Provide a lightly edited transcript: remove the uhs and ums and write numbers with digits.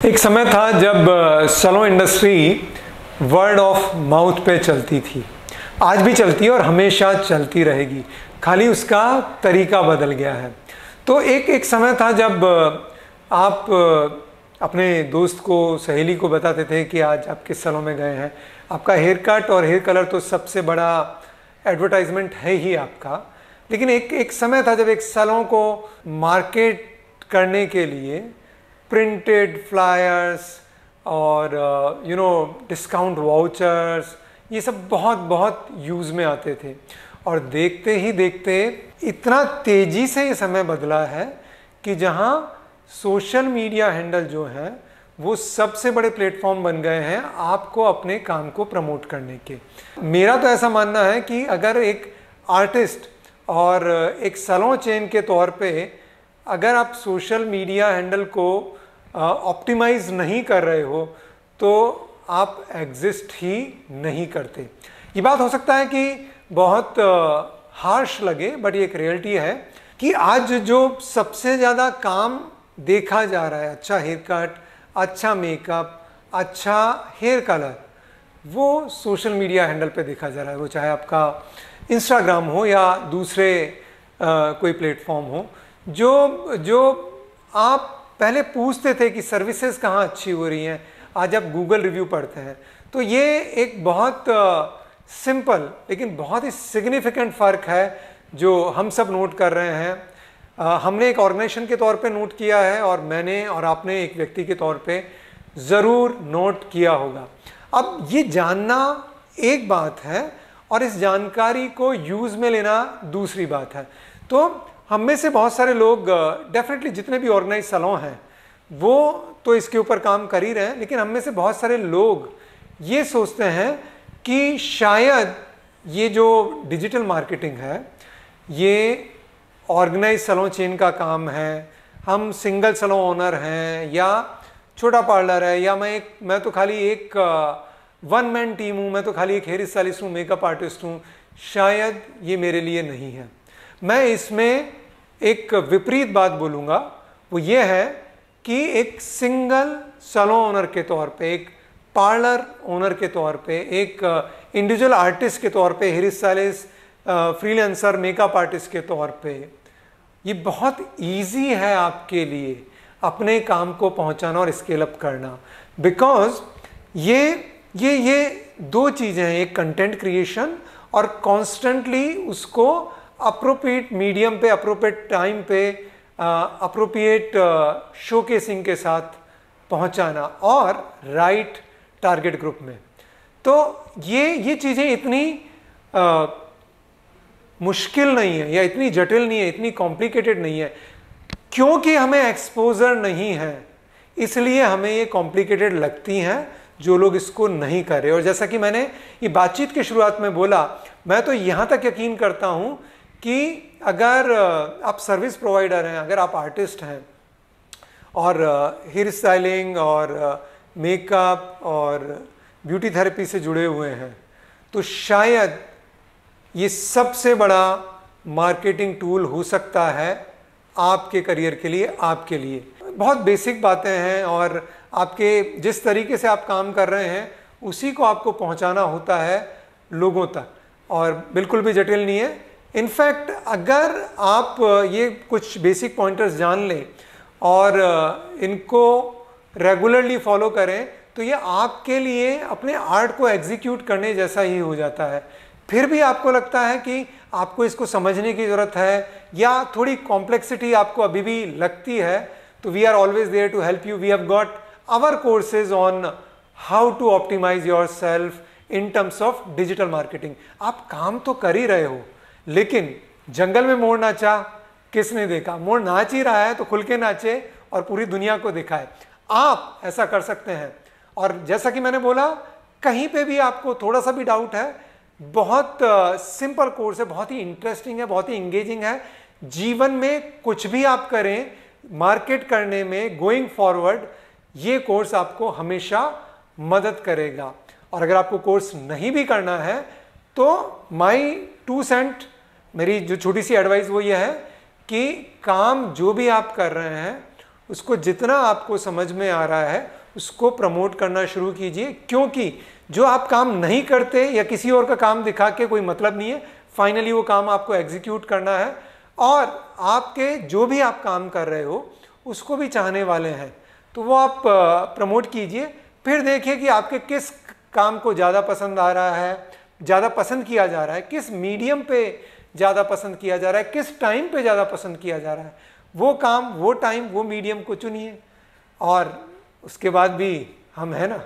एक समय था जब salon industry word of mouth पे चलती थी। आज भी चलती है और हमेशा चलती रहेगी, खाली उसका तरीका बदल गया है। तो एक समय था जब आप अपने दोस्त को, सहेली को बताते थे कि आज आप किस सैलून में गए हैं। आपका हेयर कट और हेयर कलर तो सबसे बड़ा एडवर्टाइजमेंट है ही आपका। लेकिन एक समय था जब एक सैलून को मार्केट करने के लिए प्रिंटेड फ्लायर्स और डिस्काउंट वाउचर्स, ये सब बहुत यूज़ में आते थे। और देखते ही देखते इतना तेज़ी से ये समय बदला है कि जहाँ सोशल मीडिया हैंडल जो हैं वो सबसे बड़े प्लेटफॉर्म बन गए हैं आपको अपने काम को प्रमोट करने के। मेरा तो ऐसा मानना है कि अगर एक आर्टिस्ट और एक सैलून चेन के तौर पे अगर आप सोशल मीडिया हैंडल को ऑप्टिमाइज नहीं कर रहे हो तो आप एग्जिस्ट ही नहीं करते। ये बात हो सकता है कि बहुत हार्श लगे, बट ये एक रियलिटी है कि आज जो सबसे ज़्यादा काम देखा जा रहा है, अच्छा हेयर कट, अच्छा मेकअप, अच्छा हेयर कलर, वो सोशल मीडिया हैंडल पे देखा जा रहा है। वो चाहे आपका इंस्टाग्राम हो या दूसरे कोई प्लेटफॉर्म हो। जो आप पहले पूछते थे कि सर्विसेज कहाँ अच्छी हो रही हैं, आज आप गूगल रिव्यू पढ़ते हैं। तो ये एक बहुत सिंपल लेकिन बहुत ही सिग्निफिकेंट फ़र्क है जो हम सब नोट कर रहे हैं। हमने एक ऑर्गेनाइजेशन के तौर पे नोट किया है और मैंने और आपने एक व्यक्ति के तौर पे ज़रूर नोट किया होगा। अब ये जानना एक बात है और इस जानकारी को यूज़ में लेना दूसरी बात है। तो हम में से बहुत सारे लोग डेफिनेटली जितने भी ऑर्गेनाइज सैलून हैं वो तो इसके ऊपर काम कर ही रहे हैं, लेकिन हम में से बहुत सारे लोग ये सोचते हैं कि शायद ये जो डिजिटल मार्केटिंग है ये ऑर्गेनाइज सैलून चेन का काम है। हम सिंगल सैलून ओनर हैं या छोटा पार्लर है या मैं तो खाली एक वन मैन टीम हूँ, मैं तो खाली एक हेयर स्टाइलिस्ट हूँ, मेकअप आर्टिस्ट हूँ, शायद ये मेरे लिए नहीं है। मैं इसमें एक विपरीत बात बोलूँगा, वो ये है कि एक सिंगल सैलून ओनर के तौर पे, एक पार्लर ओनर के तौर पे, एक इंडिविजुअल आर्टिस्ट के तौर पे, hair stylist, freelancer, makeup artist के तौर पे ये बहुत इजी है आपके लिए अपने काम को पहुंचाना और स्केल अप करना। बिकॉज ये दो चीज़ें हैं, एक कंटेंट क्रिएशन और कॉन्स्टेंटली उसको अप्रोप्रिएट मीडियम पे, अप्रोप्रिएट टाइम पे, अप्रोप्रिएट शोकेसिंग के साथ पहुंचाना और राइट टारगेट ग्रुप में। तो ये चीज़ें इतनी मुश्किल नहीं है या इतनी जटिल नहीं है, इतनी कॉम्प्लिकेटेड नहीं है। क्योंकि हमें एक्सपोजर नहीं है इसलिए हमें ये कॉम्प्लिकेटेड लगती हैं जो लोग इसको नहीं कर रहे। और जैसा कि मैंने ये बातचीत की शुरुआत में बोला, मैं तो यहाँ तक यकीन करता हूँ कि अगर आप सर्विस प्रोवाइडर हैं, अगर आप आर्टिस्ट हैं और हेयर स्टाइलिंग और मेकअप और ब्यूटी थेरेपी से जुड़े हुए हैं, तो शायद ये सबसे बड़ा मार्केटिंग टूल हो सकता है आपके करियर के लिए, आपके लिए। बहुत बेसिक बातें हैं और आपके जिस तरीके से आप काम कर रहे हैं उसी को आपको पहुंचाना होता है लोगों तक, और बिल्कुल भी जटिल नहीं है। इनफैक्ट अगर आप ये कुछ बेसिक पॉइंटर्स जान लें और इनको रेगुलरली फॉलो करें तो ये आपके लिए अपने आर्ट को एग्जीक्यूट करने जैसा ही हो जाता है। फिर भी आपको लगता है कि आपको इसको समझने की ज़रूरत है या थोड़ी कॉम्प्लेक्सिटी आपको अभी भी लगती है, तो we are always there to help you. We have got our courses on how to optimise yourself in terms of digital marketing. आप काम तो कर ही रहे हो, लेकिन जंगल में मोर नाचा किसने देखा? मोर नाच ही रहा है तो खुल के नाचे और पूरी दुनिया को दिखाए। आप ऐसा कर सकते हैं। और जैसा कि मैंने बोला, कहीं पे भी आपको थोड़ा सा भी डाउट है, बहुत सिंपल कोर्स है, बहुत ही इंटरेस्टिंग है, बहुत ही इंगेजिंग है। जीवन में कुछ भी आप करें मार्केट करने में, गोइंग फॉरवर्ड, ये कोर्स आपको हमेशा मदद करेगा। और अगर आपको कोर्स नहीं भी करना है तो माई 2 सेंट, मेरी जो छोटी सी एडवाइस वो ये है कि काम जो भी आप कर रहे हैं उसको जितना आपको समझ में आ रहा है उसको प्रमोट करना शुरू कीजिए, क्योंकि जो आप काम नहीं करते या किसी और का काम दिखा के कोई मतलब नहीं है। फाइनली वो काम आपको एग्जीक्यूट करना है और आपके जो भी आप काम कर रहे हो उसको भी चाहने वाले हैं, तो वो आप प्रमोट कीजिए। फिर देखिए कि आपके किस काम को ज़्यादा पसंद आ रहा है, ज़्यादा पसंद किया जा रहा है, किस मीडियम पे ज़्यादा पसंद किया जा रहा है, किस टाइम पे ज़्यादा पसंद किया जा रहा है। वो काम, वो टाइम, वो मीडियम को चुनिए और उसके बाद भी हम है ना